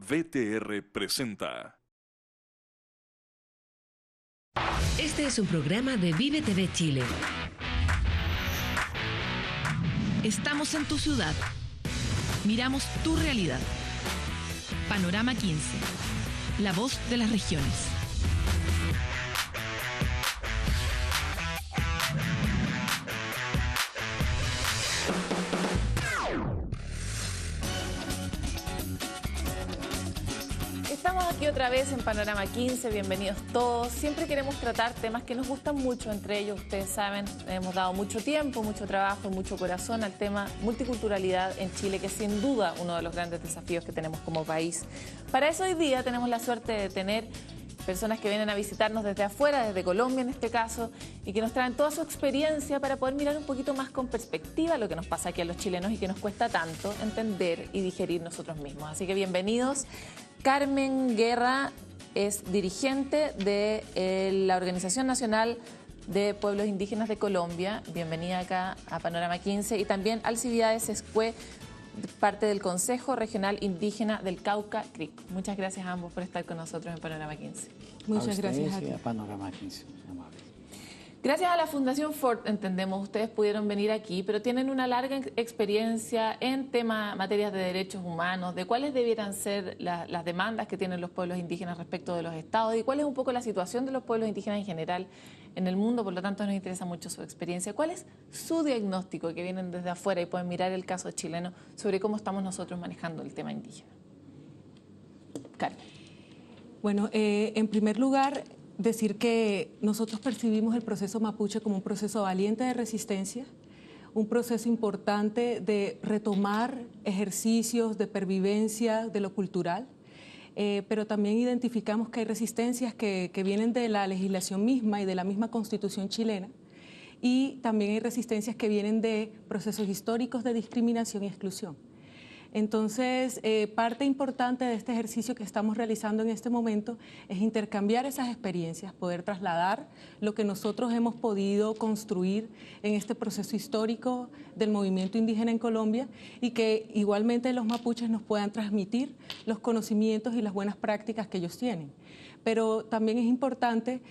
VTR presenta. Este es un programa de Vive TV Chile. Estamos en tu ciudad. Miramos tu realidad. Panorama 15. La voz de las regiones. Estamos aquí otra vez en Panorama 15, bienvenidos todos. Siempre queremos tratar temas que nos gustan mucho, entre ellos, ustedes saben, hemos dado mucho tiempo, mucho trabajo, mucho corazón al tema multiculturalidad en Chile, que es sin duda uno de los grandes desafíos que tenemos como país. Para eso hoy día tenemos la suerte de tener personas que vienen a visitarnos desde afuera, desde Colombia en este caso, y que nos traen toda su experiencia para poder mirar un poquito más con perspectiva lo que nos pasa aquí a los chilenos y que nos cuesta tanto entender y digerir nosotros mismos. Así que bienvenidos. Carmen Guerra es dirigente de la Organización Nacional de Pueblos Indígenas de Colombia. Bienvenida acá a Panorama 15. Y también Alcibiades Escué, parte del Consejo Regional Indígena del Cauca, CRIC. Muchas gracias a ambos por estar con nosotros en Panorama 15. Muchas gracias a ti. Panorama 15. Gracias a la Fundación Ford, entendemos, ustedes pudieron venir aquí, pero tienen una larga experiencia en materias de derechos humanos, de cuáles debieran ser las demandas que tienen los pueblos indígenas respecto de los estados y cuál es un poco la situación de los pueblos indígenas en general en el mundo. Por lo tanto, nos interesa mucho su experiencia. ¿Cuál es su diagnóstico, que vienen desde afuera y pueden mirar el caso chileno, sobre cómo estamos nosotros manejando el tema indígena? Carmen. Bueno, en primer lugar, decir que nosotros percibimos el proceso mapuche como un proceso valiente de resistencia, un proceso importante de retomar ejercicios de pervivencia de lo cultural, pero también identificamos que hay resistencias que vienen de la legislación misma y de la misma Constitución chilena, y también hay resistencias que vienen de procesos históricos de discriminación y exclusión. Entonces, parte importante de este ejercicio que estamos realizando en este momento es intercambiar esas experiencias, poder trasladar lo que nosotros hemos podido construir en este proceso histórico del movimiento indígena en Colombia y que igualmente los mapuches nos puedan transmitir los conocimientos y las buenas prácticas que ellos tienen. Pero también es importante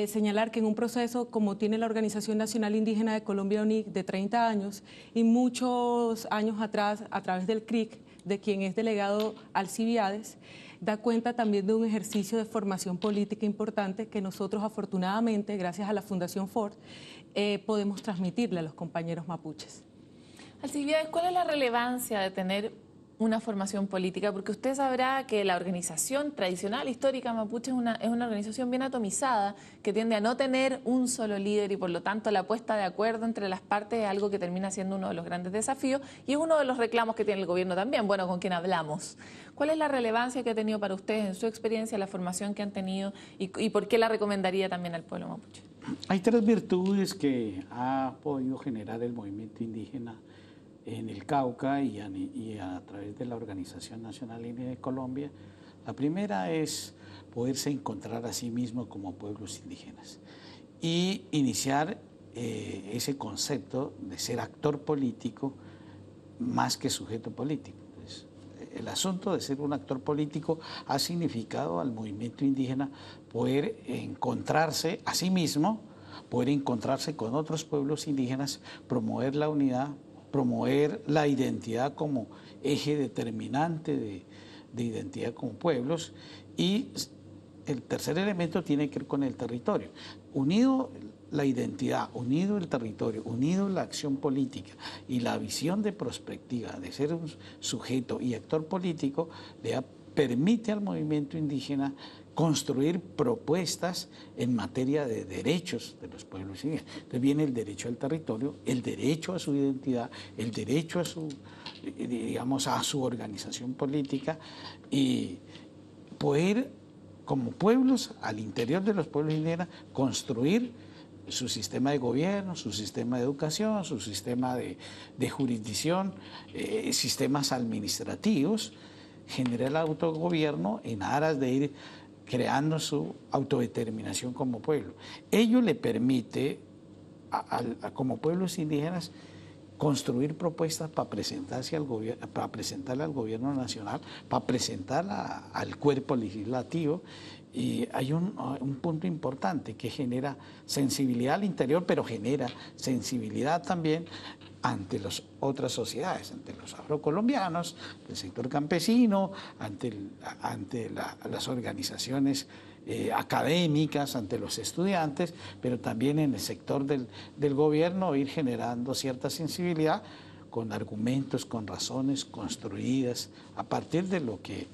señalar que en un proceso como tiene la Organización Nacional Indígena de Colombia, ONIC, de 30 años, y muchos años atrás, a través del CRIC, de quien es delegado Alcibiades, da cuenta también de un ejercicio de formación política importante que nosotros, afortunadamente, gracias a la Fundación Ford, podemos transmitirle a los compañeros mapuches. Alcibiades, ¿cuál es la relevancia de tener una formación política? Porque usted sabrá que la organización tradicional, histórica mapuche es una organización bien atomizada, que tiende a no tener un solo líder y por lo tanto la puesta de acuerdo entre las partes es algo que termina siendo uno de los grandes desafíos y es uno de los reclamos que tiene el gobierno también, bueno, con quien hablamos. ¿Cuál es la relevancia que ha tenido para ustedes en su experiencia, la formación que han tenido y por qué la recomendaría también al pueblo mapuche? Hay tres virtudes que ha podido generar el movimiento indígena en el Cauca y a través de la Organización Nacional Indígena de Colombia. La primera es poderse encontrar a sí mismo como pueblos indígenas y iniciar ese concepto de ser actor político más que sujeto político. Entonces, el asunto de ser un actor político ha significado al movimiento indígena poder encontrarse a sí mismo, poder encontrarse con otros pueblos indígenas, promover la unidad, promover la identidad como eje determinante de identidad como pueblos. Y el tercer elemento tiene que ver con el territorio. Unido la identidad, unido el territorio, unido la acción política y la visión de perspectiva de ser un sujeto y actor político, le permite al movimiento indígena construir propuestas en materia de derechos de los pueblos indígenas. Entonces viene el derecho al territorio, el derecho a su identidad, el derecho a su, digamos, a su organización política y poder, como pueblos, al interior de los pueblos indígenas, construir su sistema de gobierno, su sistema de educación, su sistema de jurisdicción, sistemas administrativos, generar el autogobierno en aras de ir creando su autodeterminación como pueblo. Ello le permite, como pueblos indígenas, construir propuestas para presentarle al gobierno nacional, para presentarla al cuerpo legislativo. Y hay un punto importante que genera sensibilidad al interior, pero genera sensibilidad también ante las otras sociedades, ante los afrocolombianos, el sector campesino, ante las organizaciones académicas, ante los estudiantes, pero también en el sector del gobierno, ir generando cierta sensibilidad con argumentos, con razones construidas a partir de lo que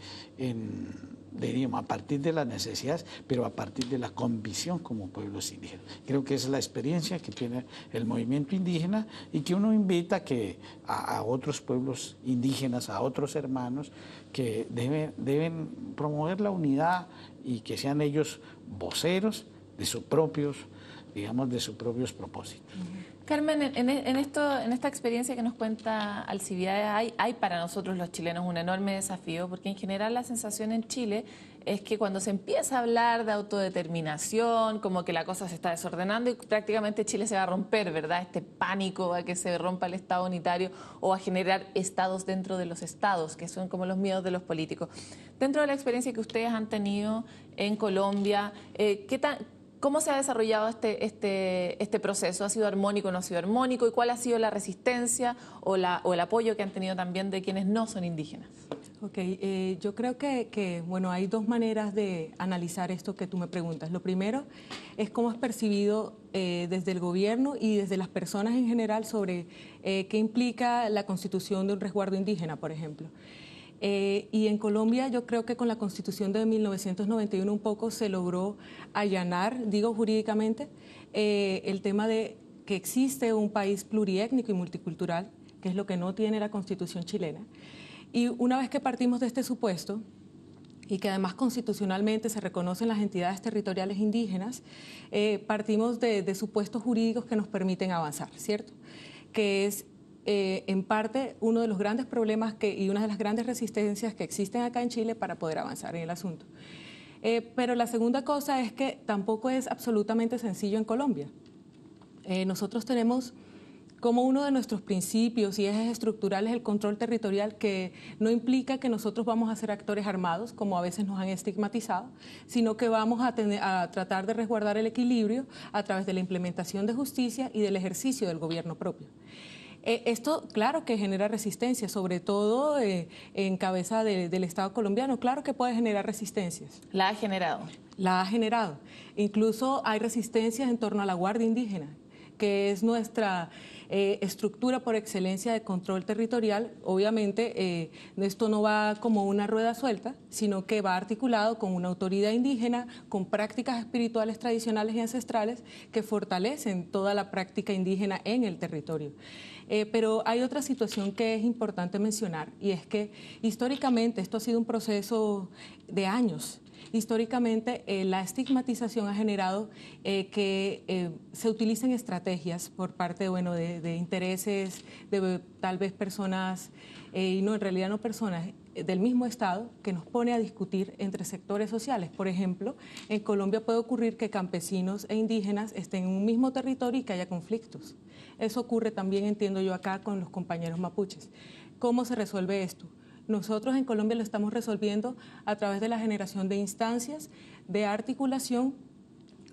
diríamos, a partir de las necesidades, pero a partir de la convicción como pueblos indígenas. Creo que esa es la experiencia que tiene el movimiento indígena y que uno invita a otros pueblos indígenas, a otros hermanos, que deben promover la unidad y que sean ellos voceros de sus propios, digamos, de sus propios propósitos. Carmen, en esta experiencia que nos cuenta Alcibiades, hay para nosotros los chilenos un enorme desafío, porque en general la sensación en Chile es que cuando se empieza a hablar de autodeterminación, como que la cosa se está desordenando y prácticamente Chile se va a romper, ¿verdad? Este pánico a que se rompa el Estado unitario o a generar estados dentro de los estados, que son como los miedos de los políticos. Dentro de la experiencia que ustedes han tenido en Colombia, ¿cómo se ha desarrollado este proceso? ¿Ha sido armónico o no ha sido armónico? ¿Y cuál ha sido la resistencia o el apoyo que han tenido también de quienes no son indígenas? Ok, yo creo que bueno, hay dos maneras de analizar esto que tú me preguntas. Lo primero es cómo es percibido desde el gobierno y desde las personas en general sobre qué implica la constitución de un resguardo indígena, por ejemplo. Y en Colombia yo creo que con la Constitución de 1991 un poco se logró allanar, digo jurídicamente, el tema de que existe un país pluriétnico y multicultural, que es lo que no tiene la Constitución chilena. Y una vez que partimos de este supuesto, y que además constitucionalmente se reconocen las entidades territoriales indígenas, partimos de supuestos jurídicos que nos permiten avanzar, ¿cierto? Que es en parte uno de los grandes problemas y una de las grandes resistencias que existen acá en Chile para poder avanzar en el asunto. Pero la segunda cosa es que tampoco es absolutamente sencillo en Colombia. Nosotros tenemos como uno de nuestros principios y ejes estructurales el control territorial, que no implica que nosotros vamos a ser actores armados, como a veces nos han estigmatizado, sino que vamos a tratar de resguardar el equilibrio a través de la implementación de justicia y del ejercicio del gobierno propio. Esto, claro que genera resistencia, sobre todo en cabeza del Estado colombiano. Claro que puede generar resistencias. ¿La ha generado? La ha generado. Incluso hay resistencias en torno a la Guardia Indígena, que es nuestra estructura por excelencia de control territorial. Obviamente, esto no va como una rueda suelta, sino que va articulado con una autoridad indígena, con prácticas espirituales tradicionales y ancestrales que fortalecen toda la práctica indígena en el territorio. Pero hay otra situación que es importante mencionar, y es que históricamente esto ha sido un proceso de años. Históricamente la estigmatización ha generado que se utilicen estrategias por parte, bueno, de intereses de tal vez personas, y no, en realidad no personas, del mismo Estado, que nos pone a discutir entre sectores sociales. Por ejemplo, en Colombia puede ocurrir que campesinos e indígenas estén en un mismo territorio y que haya conflictos. Eso ocurre también, entiendo yo, acá con los compañeros mapuches. ¿Cómo se resuelve esto? Nosotros en Colombia lo estamos resolviendo a través de la generación de instancias de articulación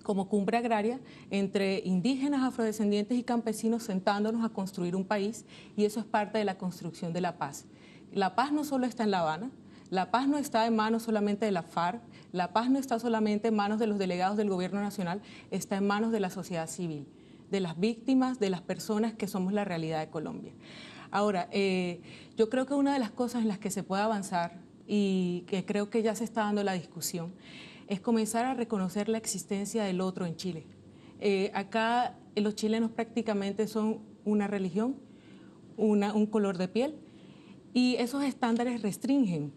como cumbre agraria entre indígenas, afrodescendientes y campesinos, sentándonos a construir un país, y eso es parte de la construcción de la paz. La paz no solo está en La Habana, la paz no está en manos solamente de la FARC, la paz no está solamente en manos de los delegados del gobierno nacional, está en manos de la sociedad civil, de las víctimas, de las personas que somos la realidad de Colombia. Ahora, yo creo que una de las cosas en las que se puede avanzar, y que creo que ya se está dando la discusión, es comenzar a reconocer la existencia del otro en Chile. Acá los chilenos prácticamente son una religión, un color de piel, y esos estándares restringen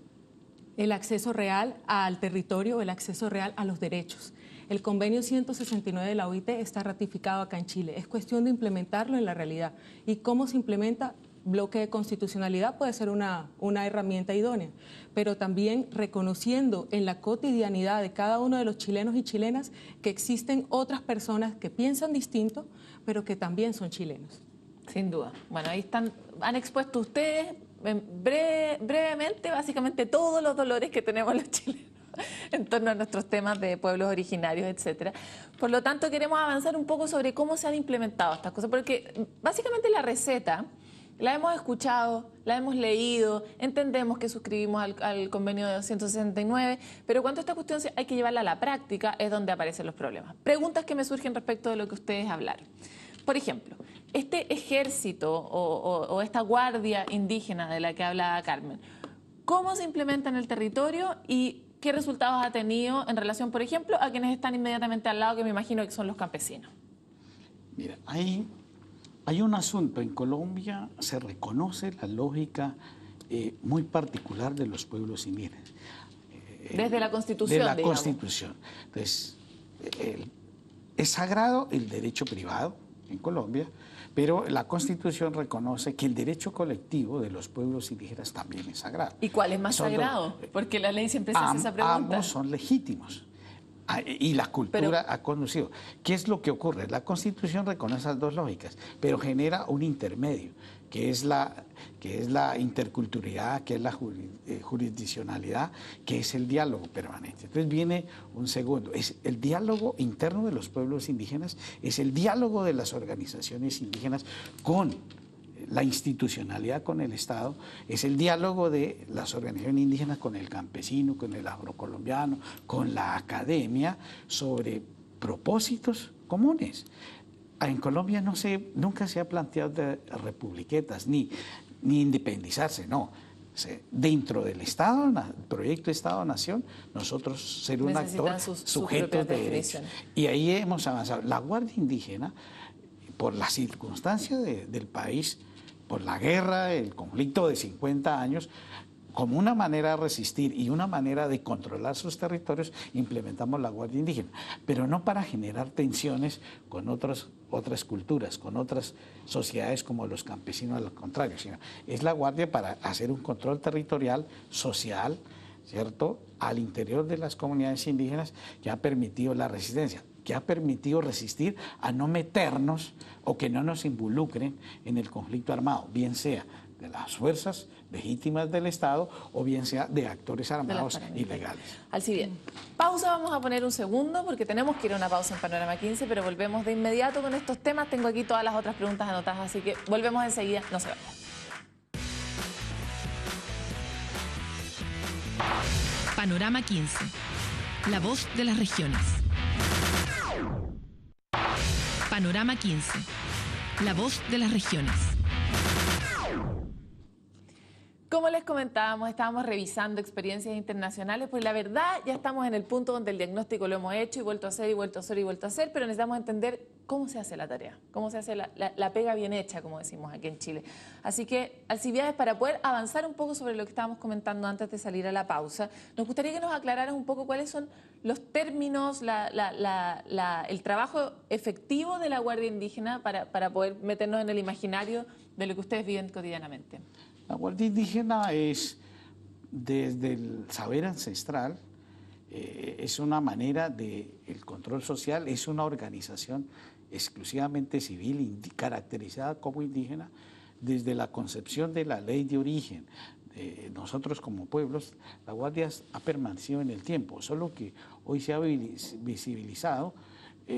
el acceso real al territorio, el acceso real a los derechos. El convenio 169 de la OIT está ratificado acá en Chile. Es cuestión de implementarlo en la realidad. ¿Y cómo se implementa? Bloque de constitucionalidad puede ser una herramienta idónea, pero también reconociendo en la cotidianidad de cada uno de los chilenos y chilenas que existen otras personas que piensan distinto, pero que también son chilenos. Sin duda. Bueno, ahí han expuesto ustedes brevemente, básicamente, todos los dolores que tenemos los chilenos en torno a nuestros temas de pueblos originarios, etcétera. Por lo tanto, queremos avanzar un poco sobre cómo se han implementado estas cosas, porque básicamente la receta la hemos escuchado, la hemos leído, entendemos que suscribimos al convenio de 269, pero cuando esta cuestión hay que llevarla a la práctica es donde aparecen los problemas. Preguntas que me surgen respecto de lo que ustedes hablaron. Por ejemplo, este ejército o esta guardia indígena de la que habla Carmen, ¿cómo se implementa en el territorio y qué resultados ha tenido en relación, por ejemplo, a quienes están inmediatamente al lado, que me imagino que son los campesinos? Mira, hay un asunto. En Colombia se reconoce la lógica muy particular de los pueblos indígenas. Desde la Constitución, De la digamos. Constitución. Entonces, es sagrado el derecho privado en Colombia, pero la Constitución reconoce que el derecho colectivo de los pueblos indígenas también es sagrado. ¿Y cuál es más sagrado? Porque la ley siempre se hace esa pregunta. Ambos son legítimos. Y la cultura ha conducido. ¿Qué es lo que ocurre? La Constitución reconoce esas dos lógicas, pero genera un intermedio, que es la interculturalidad, que es la jurisdiccionalidad, que es el diálogo permanente. Entonces viene un segundo, es el diálogo interno de los pueblos indígenas, es el diálogo de las organizaciones indígenas con la institucionalidad, con el Estado, es el diálogo de las organizaciones indígenas con el campesino, con el afrocolombiano, con la academia, sobre propósitos comunes. En Colombia nunca se ha planteado de republiquetas ni independizarse, no. Dentro del Estado, el proyecto Estado-Nación, nosotros ser un actor sujeto de derechos. Y ahí hemos avanzado. La Guardia Indígena, por la circunstancia del país, por la guerra, el conflicto de 50 años, como una manera de resistir y una manera de controlar sus territorios, implementamos la Guardia Indígena, pero no para generar tensiones con otras culturas, con otras sociedades como los campesinos, al contrario, sino es la Guardia para hacer un control territorial, social, ¿cierto?, al interior de las comunidades indígenas, que ha permitido la resistencia, que ha permitido resistir a no meternos o que no nos involucren en el conflicto armado, bien sea de las fuerzas legítimas del Estado o bien sea de actores armados ilegales. Alcides, pausa, vamos a poner un segundo porque tenemos que ir a una pausa en Panorama 15, pero volvemos de inmediato con estos temas. Tengo aquí todas las otras preguntas anotadas, así que volvemos enseguida, no se vayan. Panorama 15, la voz de las regiones. Panorama 15, la voz de las regiones. Como les comentábamos, estábamos revisando experiencias internacionales, pues la verdad ya estamos en el punto donde el diagnóstico lo hemos hecho y vuelto a hacer y vuelto a hacer y vuelto a hacer, pero necesitamos entender cómo se hace la tarea, cómo se hace la pega bien hecha, como decimos aquí en Chile. Así que, Alcibiades, para poder avanzar un poco sobre lo que estábamos comentando antes de salir a la pausa, nos gustaría que nos aclararas un poco cuáles son los términos, el trabajo efectivo de la Guardia Indígena para poder meternos en el imaginario de lo que ustedes viven cotidianamente. La Guardia Indígena es, desde el saber ancestral, es una manera del control social, es una organización exclusivamente civil, caracterizada como indígena, desde la concepción de la ley de origen. Nosotros como pueblos, la Guardia ha permanecido en el tiempo, solo que hoy se ha visibilizado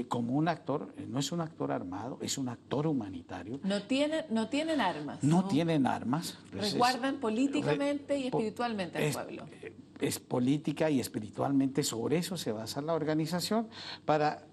como un actor, no es un actor armado, es un actor humanitario. No tienen armas. No tienen armas. Resguardan políticamente y espiritualmente al pueblo. Es política y espiritualmente, sobre eso se basa la organización, para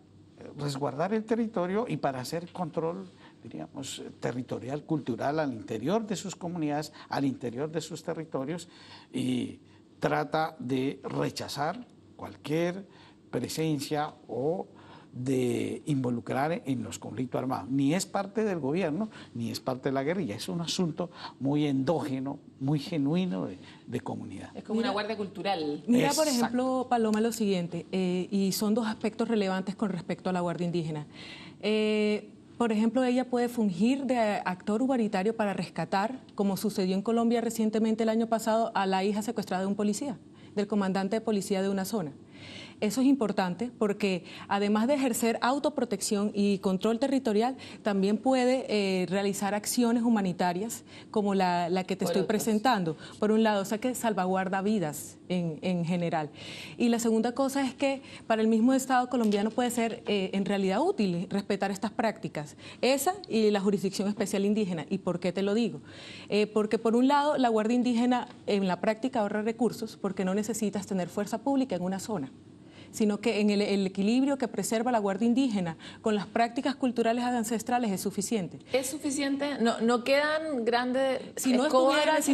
resguardar el territorio y para hacer control, diríamos, territorial, cultural al interior de sus comunidades, al interior de sus territorios, y trata de rechazar cualquier presencia o de involucrar en los conflictos armados. Ni es parte del gobierno, ni es parte de la guerrilla. Es un asunto muy endógeno, muy genuino de comunidad. Es como una guardia cultural. Mira, por ejemplo, Paloma, lo siguiente, y son dos aspectos relevantes con respecto a la Guardia Indígena. Por ejemplo, ella puede fungir de actor humanitario para rescatar, como sucedió en Colombia recientemente el año pasado, a la hija secuestrada de un policía, del comandante de policía de una zona. Eso es importante porque además de ejercer autoprotección y control territorial, también puede realizar acciones humanitarias como la que te estoy presentando. Por un lado, o sea que salvaguarda vidas en general. Y la segunda cosa es que para el mismo Estado colombiano puede ser en realidad útil respetar estas prácticas. Esa y la Jurisdicción Especial Indígena. ¿Y por qué te lo digo? Porque por un lado, la Guardia Indígena en la práctica ahorra recursos porque no necesitas tener fuerza pública en una zona, sino que en el equilibrio que preserva la Guardia Indígena con las prácticas culturales ancestrales es suficiente. ¿Es suficiente? ¿No quedan grandes si no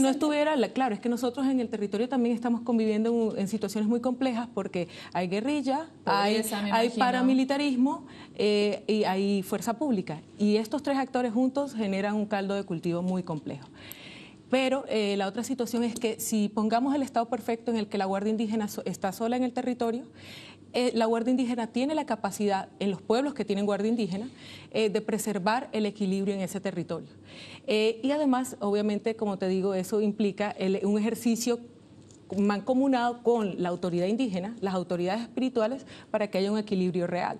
estuviera, claro, es que nosotros en el territorio también estamos conviviendo en situaciones muy complejas porque hay guerrilla, hay paramilitarismo y hay fuerza pública. Y estos tres actores juntos generan un caldo de cultivo muy complejo. Pero la otra situación es que si pongamos el estado perfecto en el que la Guardia Indígena está sola en el territorio, la Guardia Indígena tiene la capacidad, en los pueblos que tienen Guardia Indígena, de preservar el equilibrio en ese territorio. Y además, obviamente, como te digo, eso implica un ejercicio mancomunado con la autoridad indígena, las autoridades espirituales, para que haya un equilibrio real.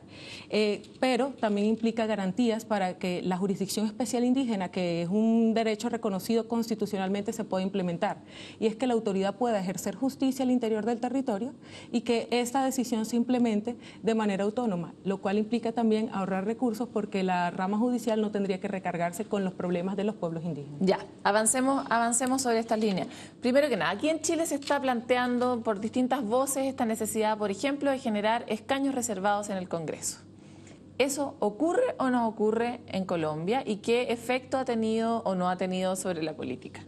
Pero también implica garantías para que la jurisdicción especial indígena, que es un derecho reconocido constitucionalmente, se pueda implementar. Y es que la autoridad pueda ejercer justicia al interior del territorio y que esta decisión se implemente de manera autónoma, lo cual implica también ahorrar recursos porque la rama judicial no tendría que recargarse con los problemas de los pueblos indígenas. Ya, avancemos sobre esta línea. Primero que nada, aquí en Chile se está planteando por distintas voces esta necesidad, por ejemplo, de generar escaños reservados en el Congreso. ¿Eso ocurre o no ocurre en Colombia? ¿Y qué efecto ha tenido o no ha tenido sobre la política?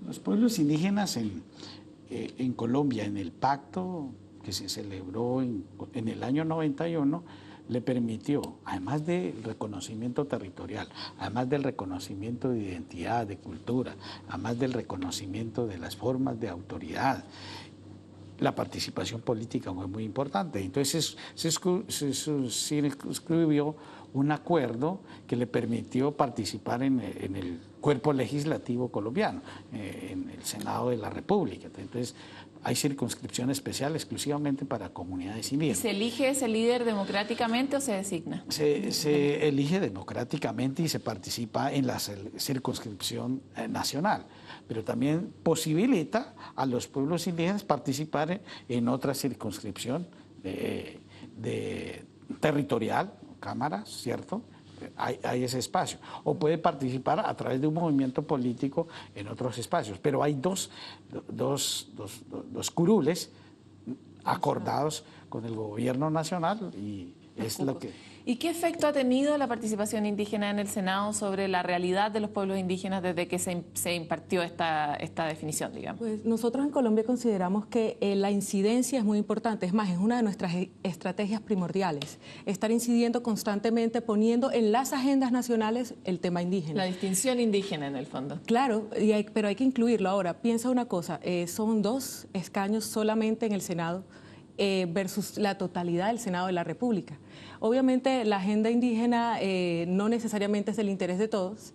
Los pueblos indígenas en Colombia, en el pacto que se celebró en el año 91, le permitió, además del reconocimiento territorial, además del reconocimiento de identidad, de cultura, además del reconocimiento de las formas de autoridad, la participación política fue muy importante. Entonces se suscribió un acuerdo que le permitió participar en el cuerpo legislativo colombiano, en el Senado de la República. Entonces hay circunscripción especial exclusivamente para comunidades indígenas. ¿Y se elige ese líder democráticamente o se designa? Se elige democráticamente y se participa en la circunscripción nacional, pero también posibilita a los pueblos indígenas participar en otra circunscripción territorial, cámaras, ¿cierto? Hay ese espacio. O puede participar a través de un movimiento político en otros espacios. Pero hay dos curules acordados con el gobierno nacional y es lo que... ¿Y qué efecto ha tenido la participación indígena en el Senado sobre la realidad de los pueblos indígenas desde que se impartió esta definición, digamos? Pues nosotros en Colombia consideramos que la incidencia es muy importante. Es más, es una de nuestras estrategias primordiales. Estar incidiendo constantemente, poniendo en las agendas nacionales el tema indígena. La distinción indígena, en el fondo. Claro, pero hay que incluirlo. Ahora, piensa una cosa, son 2 escaños solamente en el Senado versus la totalidad del Senado de la República. Obviamente la agenda indígena no necesariamente es del interés de todos.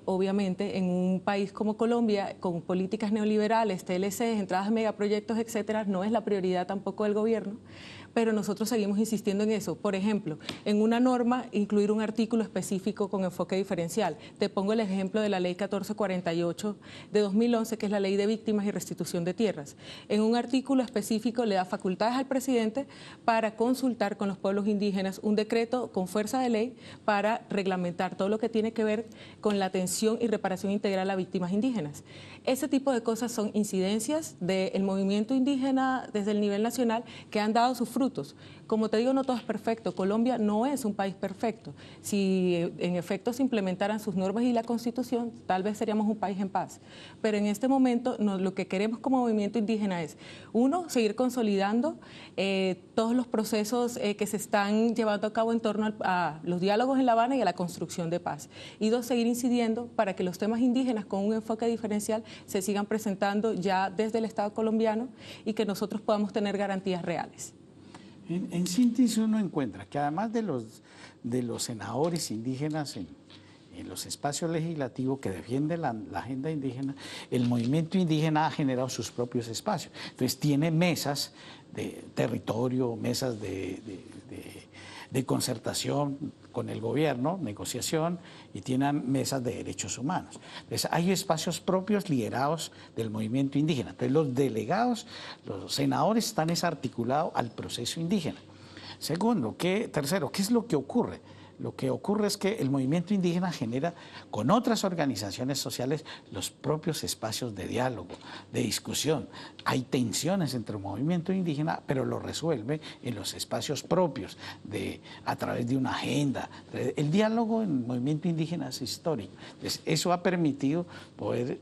Obviamente en un país como Colombia, con políticas neoliberales, TLCs, entradas de megaproyectos, etcétera, no es la prioridad tampoco del gobierno, pero nosotros seguimos insistiendo en eso. Por ejemplo, en una norma, incluir un artículo específico con enfoque diferencial. Te pongo el ejemplo de la Ley 1448 de 2011, que es la Ley de Víctimas y Restitución de Tierras. En un artículo específico le da facultades al presidente para consultar con los pueblos indígenas un decreto con fuerza de ley para reglamentar todo lo que tiene que ver con la atención y reparación integral a víctimas indígenas. Ese tipo de cosas son incidencias del movimiento indígena desde el nivel nacional que han dado sus frutos. Como te digo, no todo es perfecto. Colombia no es un país perfecto. Si en efecto se implementaran sus normas y la Constitución, tal vez seríamos un país en paz. Pero en este momento lo que queremos como movimiento indígena es, 1, seguir consolidando todos los procesos que se están llevando a cabo en torno a los diálogos en La Habana y a la construcción de paz. Y 2, seguir incidiendo para que los temas indígenas con un enfoque diferencial se sigan presentando ya desde el Estado colombiano y que nosotros podamos tener garantías reales. En síntesis uno encuentra que además de los senadores indígenas en en los espacios legislativos que defienden la agenda indígena, el movimiento indígena ha generado sus propios espacios. Entonces tiene mesas de territorio, mesas de concertación con el gobierno, negociación, y tienen mesas de derechos humanos. Entonces hay espacios propios liderados del movimiento indígena. Entonces los delegados, los senadores están articulados al proceso indígena. Tercero, ¿qué es lo que ocurre? Lo que ocurre es que el movimiento indígena genera con otras organizaciones sociales los propios espacios de diálogo, de discusión. Hay tensiones entre el movimiento indígena, pero lo resuelve en los espacios propios, a través de una agenda. El diálogo en el movimiento indígena es histórico. Entonces, eso ha permitido poder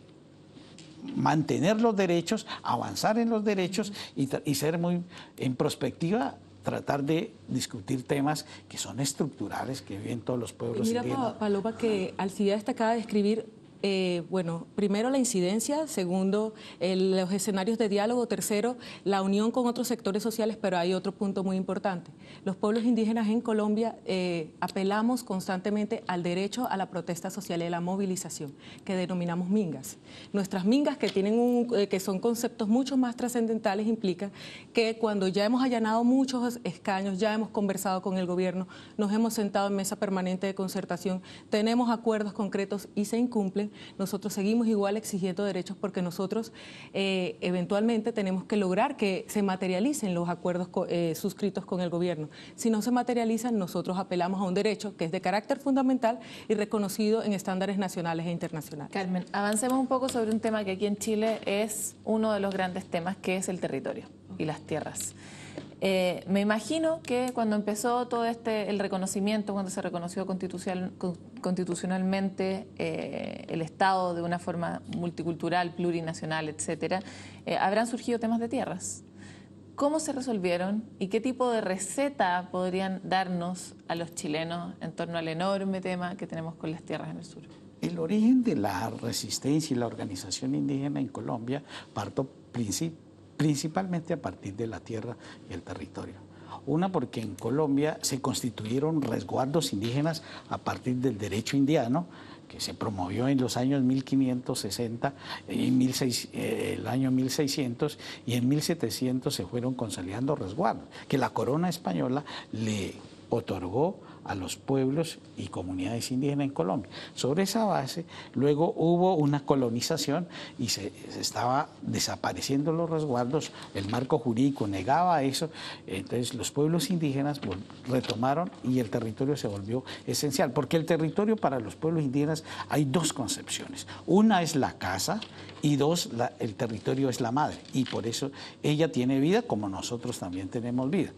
mantener los derechos, avanzar en los derechos y ser muy en perspectiva, tratar de discutir temas que son estructurales, que viven todos los pueblos indígenas. Mira, Paloma, que Alcibiades te acaba de describir, primero la incidencia, segundo los escenarios de diálogo, tercero la unión con otros sectores sociales, pero hay otro punto muy importante. Los pueblos indígenas en Colombia apelamos constantemente al derecho a la protesta social y a la movilización, que denominamos mingas. Nuestras mingas, que son conceptos mucho más trascendentales, implican que cuando ya hemos allanado muchos escaños, ya hemos conversado con el gobierno, nos hemos sentado en mesa permanente de concertación, tenemos acuerdos concretos y se incumplen, nosotros seguimos igual exigiendo derechos porque nosotros eventualmente tenemos que lograr que se materialicen los acuerdos suscritos con el gobierno. Si no se materializan, nosotros apelamos a un derecho que es de carácter fundamental y reconocido en estándares nacionales e internacionales. Carmen, avancemos un poco sobre un tema que aquí en Chile es uno de los grandes temas, que es el territorio y las tierras. Me imagino que cuando empezó todo el reconocimiento, cuando se reconoció constitucionalmente el Estado de una forma multicultural, plurinacional, etcétera, habrán surgido temas de tierras. ¿Cómo se resolvieron y qué tipo de receta podrían darnos a los chilenos en torno al enorme tema que tenemos con las tierras en el sur? El origen de la resistencia y la organización indígena en Colombia partó principalmente a partir de la tierra y el territorio. Una, porque en Colombia se constituyeron resguardos indígenas a partir del derecho indiano, que se promovió en los años 1560, el año 1600, y en 1700 se fueron consolidando resguardos, que la corona española le otorgó a los pueblos y comunidades indígenas en Colombia. Sobre esa base, luego hubo una colonización y se estaba desapareciendo los resguardos, el marco jurídico negaba eso, entonces los pueblos indígenas retomaron y el territorio se volvió esencial, porque el territorio para los pueblos indígenas hay dos concepciones, una es la casa y dos, el territorio es la madre, y por eso ella tiene vida como nosotros también tenemos vida.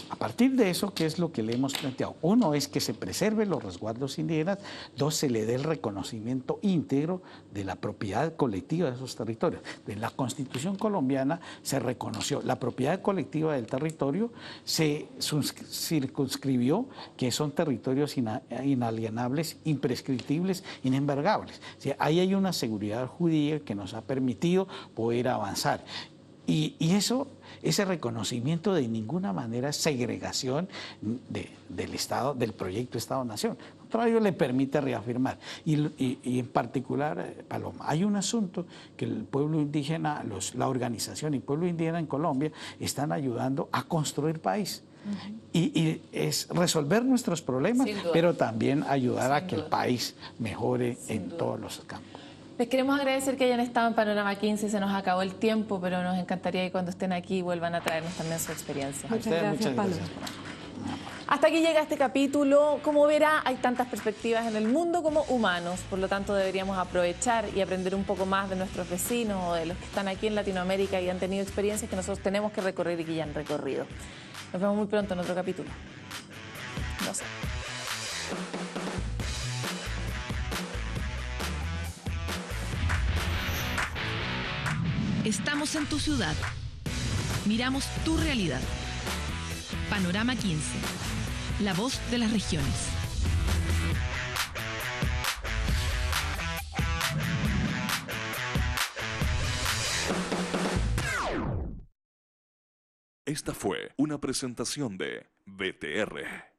A partir de eso, ¿qué es lo que le hemos planteado? Uno es que se preserven los resguardos indígenas, dos, se le dé el reconocimiento íntegro de la propiedad colectiva de esos territorios. En la Constitución colombiana se reconoció la propiedad colectiva del territorio, se circunscribió que son territorios inalienables, imprescriptibles, inembargables. O sea, ahí hay una seguridad jurídica que nos ha permitido poder avanzar. Y ese reconocimiento de ninguna manera es segregación del Estado, del proyecto Estado-Nación. Todo ello le permite reafirmar. Y en particular, Paloma, hay un asunto que el pueblo indígena, la organización y el pueblo indígena en Colombia están ayudando a construir país. Y es resolver nuestros problemas, pero también ayudar a que el país mejore en todos los campos. Les queremos agradecer que hayan estado en Panorama 15, se nos acabó el tiempo, pero nos encantaría que cuando estén aquí vuelvan a traernos también su experiencia. Muchas gracias, Pablo. Hasta aquí llega este capítulo. Como verá, hay tantas perspectivas en el mundo como humanos, por lo tanto deberíamos aprovechar y aprender un poco más de nuestros vecinos o de los que están aquí en Latinoamérica y han tenido experiencias que nosotros tenemos que recorrer y que ya han recorrido. Nos vemos muy pronto en otro capítulo. No sé. Estamos en tu ciudad. Miramos tu realidad. Panorama 15. La voz de las regiones. Esta fue una presentación de BTR.